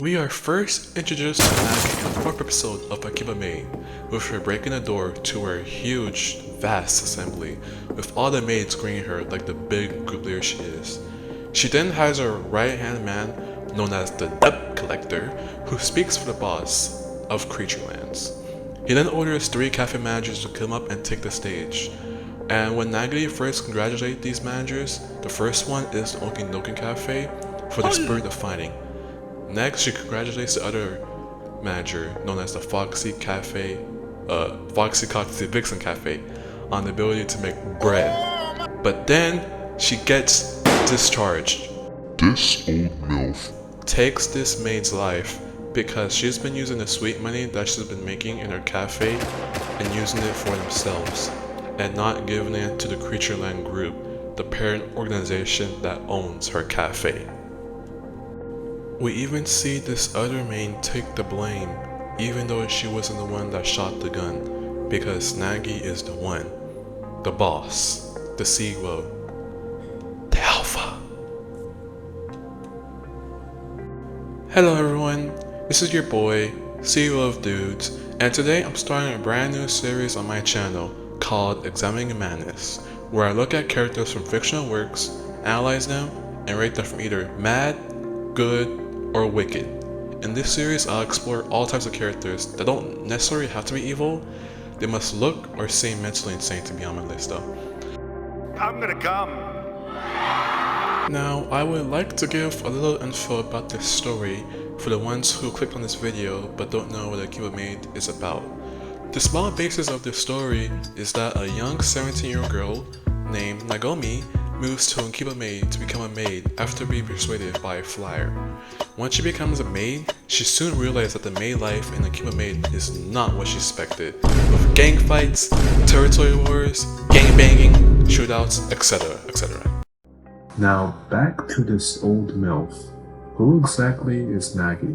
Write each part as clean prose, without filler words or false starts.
We are first introduced to Nagi in the 4th episode of Akiba Maid, with her breaking the door to her huge, vast assembly, with all the maids greeting her like the big group leader she is. She then has her right-hand man, known as the Debt Collector, who speaks for the boss of Creaturelands. He then orders 3 cafe managers to come up and take the stage. And when Nagi first congratulates these managers, the first one is the Okinoken Cafe for the spirit of fighting. Next, she congratulates the other manager, known as the Foxy Coxy Vixen Cafe, on the ability to make bread. But then, she gets discharged. This old MILF Takes this maid's life because she's been using the sweet money that she's been making in her cafe and using it for themselves, and not giving it to the Creatureland group, the parent organization that owns her cafe. We even see this other maid take the blame, even though she wasn't the one that shot the gun, because Nagi is the one, the boss, the CEO, the alpha. Hello everyone, this is your boy, CEO of Dudes, and today I'm starting a brand new series on my channel called Examining Madness, where I look at characters from fictional works, analyze them, and rate them from either mad, good, or wicked. In this series, I'll explore all types of characters that don't necessarily have to be evil. They must look or seem mentally insane to be on my list though. I'm gonna come. Now, I would like to give a little info about this story for the ones who clicked on this video but don't know what Akiba Maid is about. The small basis of this story is that a young 17-year-old girl named Nagomi moves to Akiba Maid to become a maid after being persuaded by a flyer. Once she becomes a maid, she soon realizes that the maid life in Akiba Maid is not what she expected, with gang fights, territory wars, gang banging, shootouts, etc, etc. Now back to this old MILF. Who exactly is Nagi?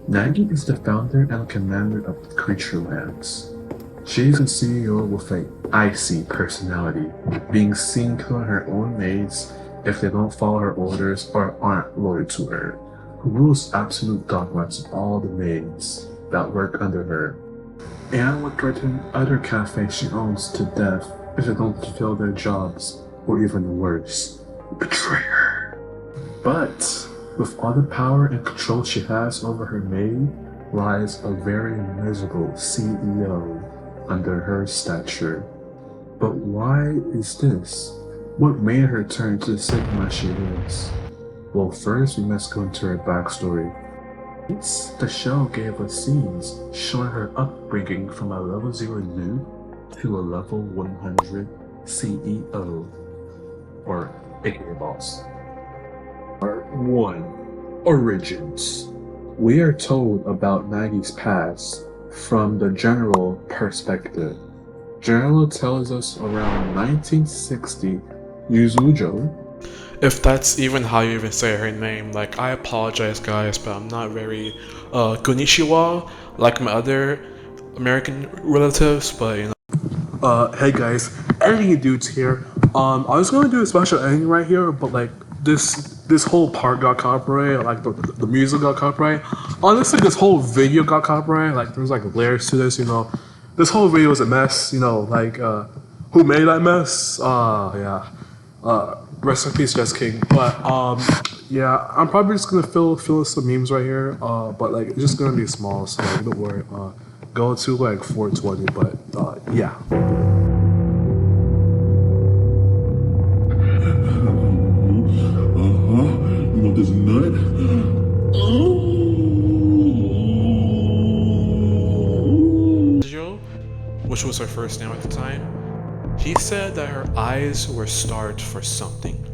Nagi is the founder and commander of Creaturelands. She is a CEO with an icy personality, being seen killing her own maids if they don't follow her orders or aren't loyal to her, who rules absolute dogma to all the maids that work under her, and would threaten other cafes she owns to death if they don't fulfill their jobs, or even worse, betray her. But with all the power and control she has over her maid lies a very miserable CEO under her stature. But why is this? What made her turn to the Sigma she is? Well, first we must go into her backstory. The show gave us scenes showing her upbringing from a level 0 noob to a level 100 CEO, or aka boss. Part 1. Origins. We are told about Nagi's past from the general perspective. General tells us around 1960, Yuzujo. If that's even how you even say her name, like, I apologize guys, but I'm not very konnichiwa like my other American relatives, but you know. Hey guys, editing dudes here. I was gonna do a special editing right here, but like this whole part got copyrighted, like the music got copyrighted. Honestly, this whole video got copyrighted. Like there's like layers to this, you know. This whole video is a mess, you know. Like who made that mess? Yeah. Rest in peace, Just King. But yeah, I'm probably just gonna fill some memes right here. But like it's just gonna be small, so like, don't worry. Go to like 420, but yeah. You want this nut? Which was her first name at the time, he said that her eyes were starved for something.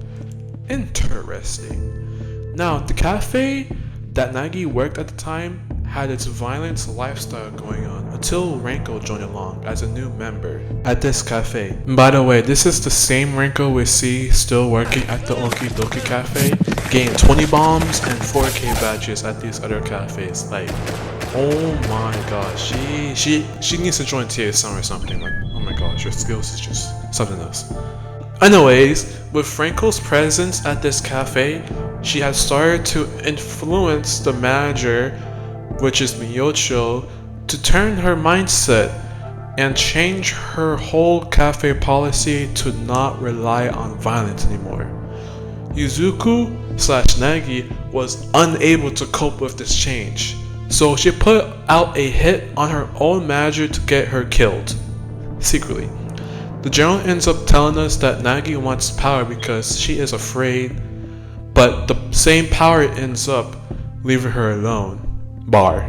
Interesting. Now, the cafe that Nagi worked at the time had its violent lifestyle going on until Renko joined along as a new member at this cafe. And by the way, this is the same Renko we see still working at the Okidoki Cafe, getting 20 bombs and 4K badges at these other cafes. Like, oh my gosh, she needs to join TSM or something. Like, oh my gosh, her skills is just something else. Anyways, with Franco's presence at this cafe, she had started to influence the manager, which is Miyocho, to turn her mindset and change her whole cafe policy to not rely on violence anymore. Yuzuku slash Nagi was unable to cope with this change, so she put out a hit on her own manager to get her killed, secretly. The general ends up telling us that Nagi wants power because she is afraid, but the same power ends up leaving her alone. Bar.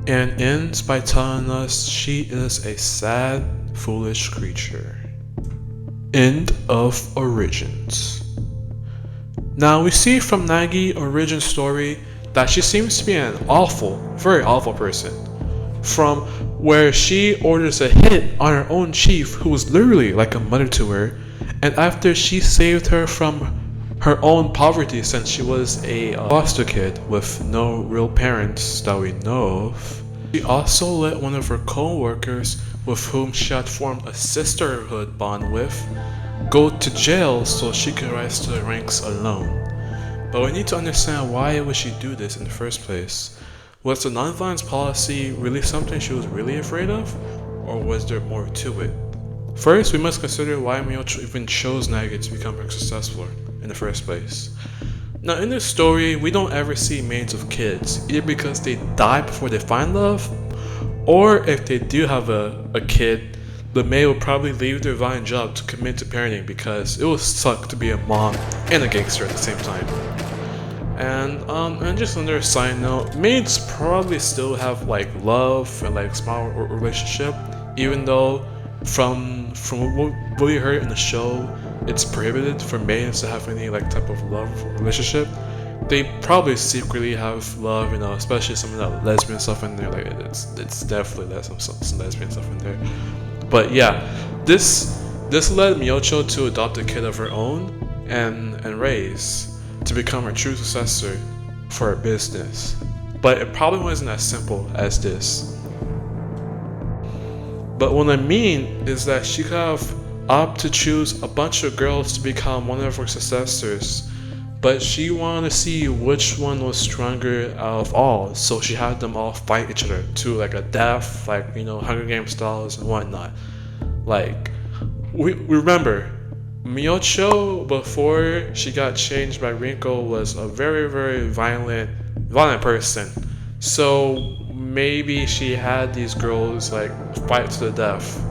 And ends by telling us she is a sad, foolish creature. End of Origins. Now we see from Nagi origin story that she seems to be an awful, very awful person. From where she orders a hit on her own chief who was literally like a mother to her, and after she saved her from her own poverty since she was a foster kid with no real parents that we know of, she also let one of her co-workers with whom she had formed a sisterhood bond with go to jail so she could rise to the ranks alone. But we need to understand why would she do this in the first place. Was the non-violence policy really something she was really afraid of, or was there more to it? First, we must consider why Miyocho even chose Nagi to become her successor in the first place. Now in this story, we don't ever see maids of kids, either because they die before they find love, or if they do have a kid, the maid will probably leave their violent job to commit to parenting because it would suck to be a mom and a gangster at the same time. And just another side note, maids probably still have like love and like small relationship, even though from what we heard in the show, it's prohibited for maids to have any like type of love relationship. They probably secretly have love, you know, especially some of that lesbian stuff in there. Like it's definitely some lesbian stuff in there. But yeah, this led Miyocho to adopt a kid of her own and raise to become her true successor for her business. But it probably wasn't as simple as this. But what I mean is that she could have opted to choose a bunch of girls to become one of her successors, but she wanted to see which one was stronger out of all, so she had them all fight each other to like a death, like, you know, Hunger Games styles and whatnot. Like, we remember, Miyocho, before she got changed by Rinko, was a very, very violent person. So maybe she had these girls like fight to the death,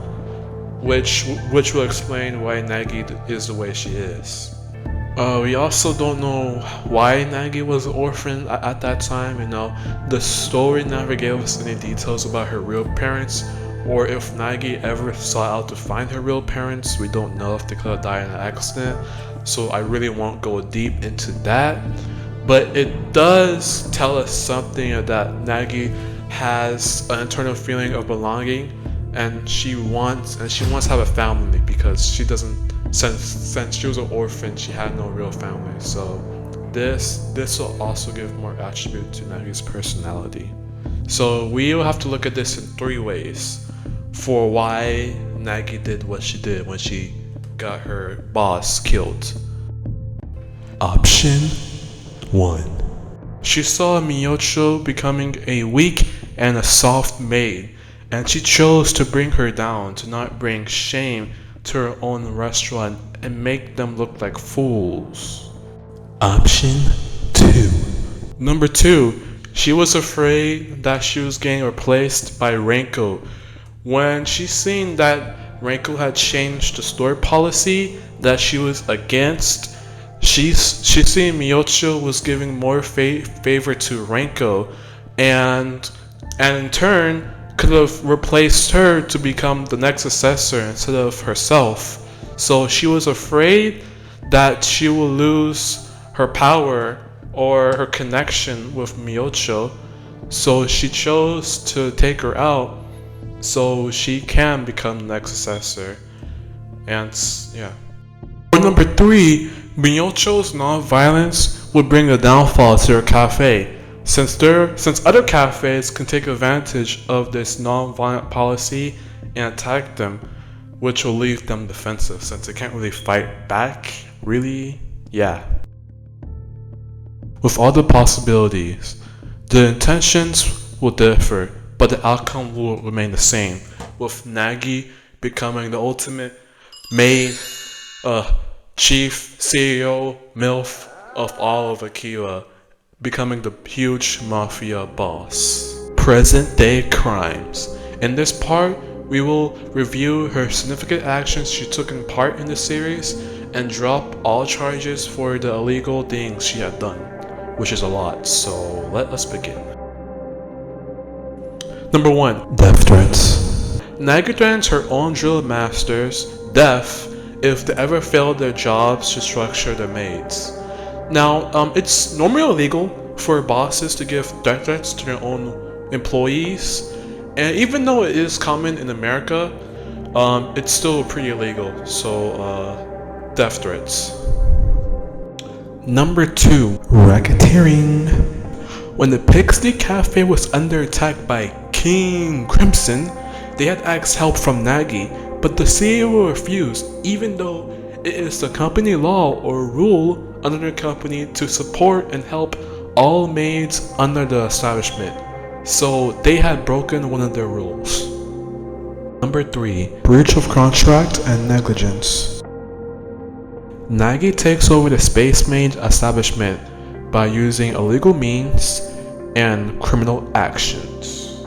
which will explain why Nagi is the way she is. We also don't know why Nagi was an orphan at that time. You know, the story never gave us any details about her real parents, or if Nagi ever sought out to find her real parents. We don't know if they could have died in an accident, so I really won't go deep into that. But it does tell us something that Nagi has an internal feeling of belonging, and she wants to have a family because she doesn't. Since she was an orphan, she had no real family. So this will also give more attribute to Nagi's personality. So we will have to look at this in 3 ways for why Nagi did what she did when she got her boss killed. Option 1. She saw Miyocho becoming a weak and a soft maid, and she chose to bring her down to not bring shame to her own restaurant and make them look like fools. Option 2. Number 2, she was afraid that she was getting replaced by Renko. When she seen that Renko had changed the store policy that she was against, she seen Miyocho was giving more favor to Renko, and in turn could have replaced her to become the next successor instead of herself. So she was afraid that she will lose her power or her connection with Miyocho, so she chose to take her out so she can become the next successor. And yeah. For number 3, Miyocho's non-violence would bring a downfall to her cafe. Since other cafes can take advantage of this non-violent policy and attack them, which will leave them defensive since they can't really fight back, really? Yeah. With all the possibilities, the intentions will differ, but the outcome will remain the same, with Nagi becoming the ultimate maid, chief, CEO, MILF of all of Akiba, becoming the huge mafia boss. Present day crimes. In this part, we will review her significant actions she took in part in the series and drop all charges for the illegal things she had done, which is a lot, so let us begin. Number 1. Death threats. Nagi threatens her own drill masters death if they ever fail their jobs to structure their maids. Now, it's normally illegal for bosses to give death threats to their own employees, and even though it is common in America, it's still pretty illegal, so death threats. Number 2. Racketeering. When the Pixie Cafe was under attack by King Crimson, they had asked help from Nagi, but the CEO refused, even though it is the company law or rule under the company to support and help all maids under the establishment. So they had broken one of their rules. Number 3. Breach of contract and negligence. Nagi takes over the Space Maid establishment by using illegal means and criminal actions.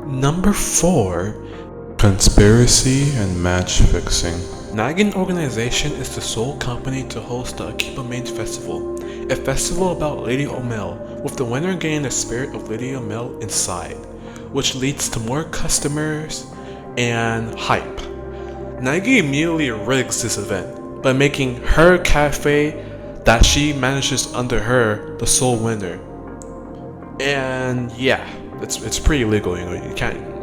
Number 4. Conspiracy and match fixing. Nagi Organization is the sole company to host the Akiba Maid Festival, a festival about Lady O'Mel, with the winner gaining the spirit of Lady O'Mel inside, which leads to more customers and hype. Nagi immediately rigs this event by making her cafe that she manages under her the sole winner. And yeah, it's pretty illegal, you know. You can't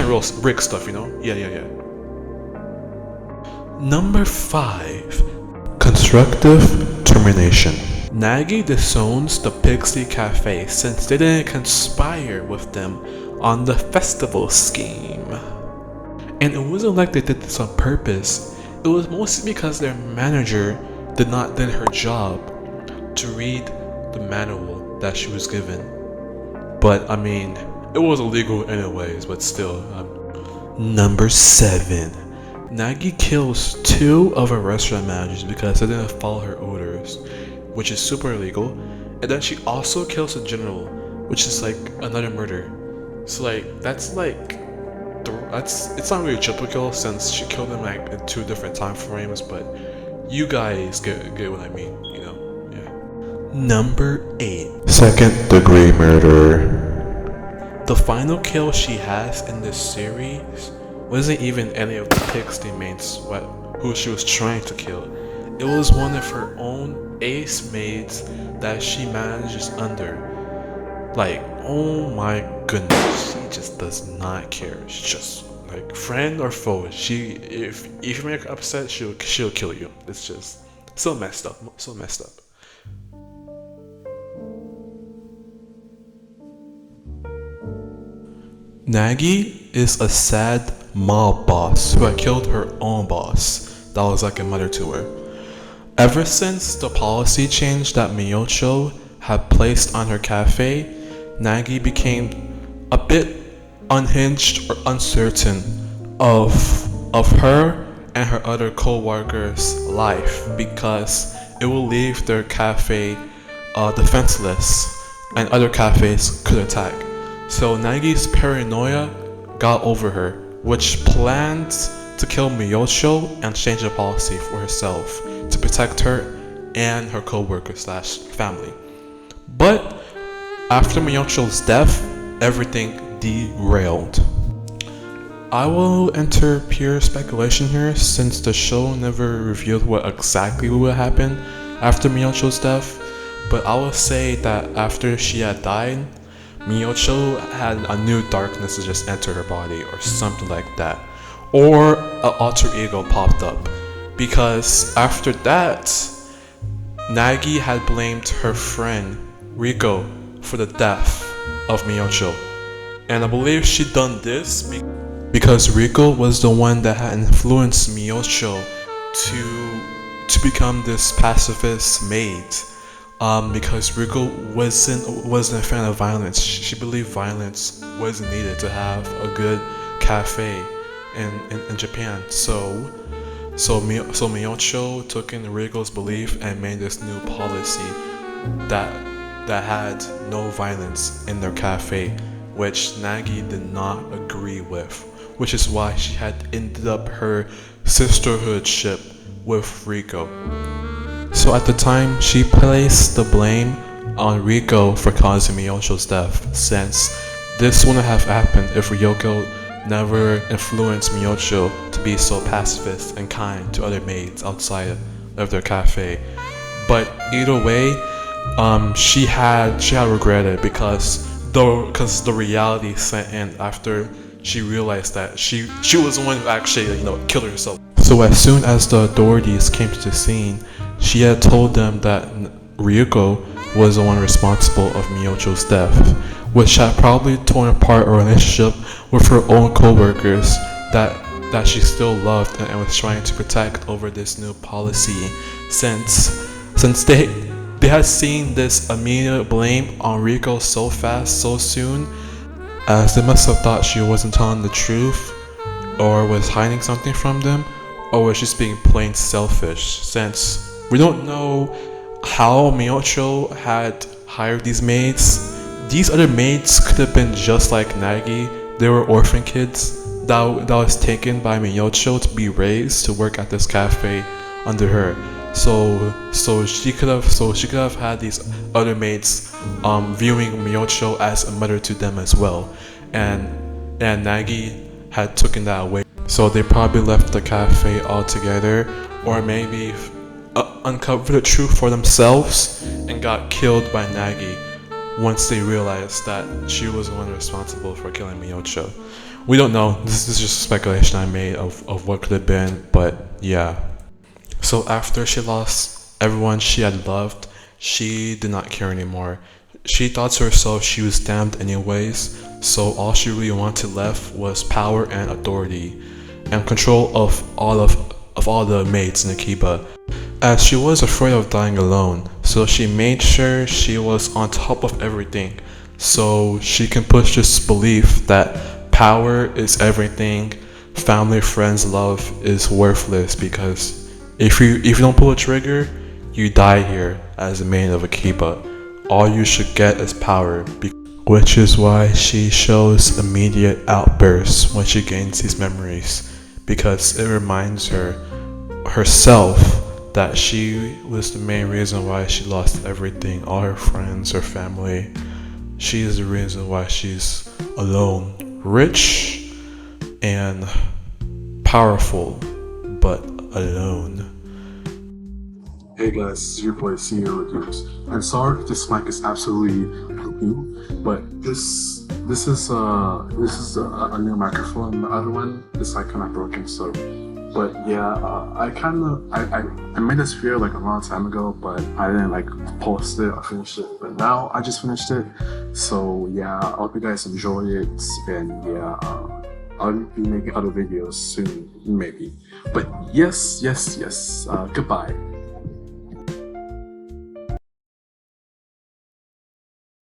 real rig stuff, you know. Yeah. Number 5. Constructive termination. Nagi disowns the Pixie Cafe since they didn't conspire with them on the festival scheme. And it wasn't like they did this on purpose. It was mostly because their manager did her job to read the manual that she was given. But I mean, it was illegal anyways, but still. Number 7. Nagi kills 2 of her restaurant managers because they didn't follow her orders, which is super illegal. And then she also kills a general, which is like another murder. So like it's not really a triple kill since she killed them like in 2 different time frames, but you guys get what I mean, you know. Yeah. Number 8. Second degree murder. The final kill she has in this series wasn't even any of the Pixie Maids who she was trying to kill. It was one of her own ace maids that she manages under. Like, oh my goodness, she just does not care. She's just like friend or foe. If you make her upset, she'll kill you. It's just so messed up. Nagi is a sad mob boss who had killed her own boss that was like a mother to her. Ever since the policy change that Miyocho had placed on her cafe, Nagi became a bit unhinged or uncertain of her and her other co-workers' life because it will leave their cafe defenseless and other cafes could attack. So Nagi's paranoia got over her, which planned to kill Miyocho and change the policy for herself to protect her and her co-worker/family. But after Miyocho's death, everything derailed. I will enter pure speculation here since the show never revealed what exactly would happen after Miyocho's death, but I will say that after she had died, Miyocho had a new darkness to just enter her body or something like that. Or an alter ego popped up. Because after that, Nagi had blamed her friend Riko for the death of Miyocho. And I believe she done this because Rico was the one that had influenced Miyocho to become this pacifist maid. Because Rico wasn't a fan of violence. She believed violence was needed to have a good cafe in Japan. So Miyocho took in Rico's belief and made this new policy that had no violence in their cafe, which Nagi did not agree with, which is why she had ended up her sisterhoodship with Rico. So at the time, she placed the blame on Rico for causing Miyocho's death, since this wouldn't have happened if Ryoko never influenced Miyocho to be so pacifist and kind to other maids outside of their cafe. But either way, she had regretted because the reality set in after she realized that she was the one who actually killed herself. So as soon as the authorities came to the scene, she had told them that Ryuko was the one responsible of Miyocho's death, which had probably torn apart a relationship with her own co-workers that she still loved and was trying to protect over this new policy, since they had seen this immediate blame on Rico so fast, so soon, as they must have thought she wasn't telling the truth, or was hiding something from them, or was just being plain selfish, since we don't know how Miyocho had hired these maids. These other maids could have been just like Nagi. They were orphan kids that was taken by Miyocho to be raised to work at this cafe under her. So she could have had these other maids viewing Miyocho as a mother to them as well, and Nagi had taken that away. So they probably left the cafe altogether, or maybe uncovered the truth for themselves and got killed by Nagi once they realized that she was the one responsible for killing Miyocho. We don't know. This is just speculation I made of what could have been, but yeah. So after she lost everyone she had loved, she did not care anymore. She thought to herself she was damned anyways, so all she really wanted left was power and authority, and control of all the maids in Akiba, as she was afraid of dying alone. So she made sure she was on top of everything, so she can push this belief that power is everything, family, friends, love is worthless, because if you don't pull a trigger, you die here as a maid of Akiba. All you should get is power, which is why she shows immediate outbursts when she gains these memories, because it reminds her herself that she was the main reason why she lost everything, all her friends, her family. She is the reason why she's alone, rich and powerful, but alone. Hey guys, this is your boy CEO Reviews. I'm sorry if this mic is absolutely poo-poo, but this is a new microphone. The other one is like kind of broken, so. But yeah, I made this video like a long time ago, but I didn't like post it or finish it. But now I just finished it, so yeah, I hope you guys enjoy it, and yeah, I'll be making other videos soon, maybe. But yes, goodbye.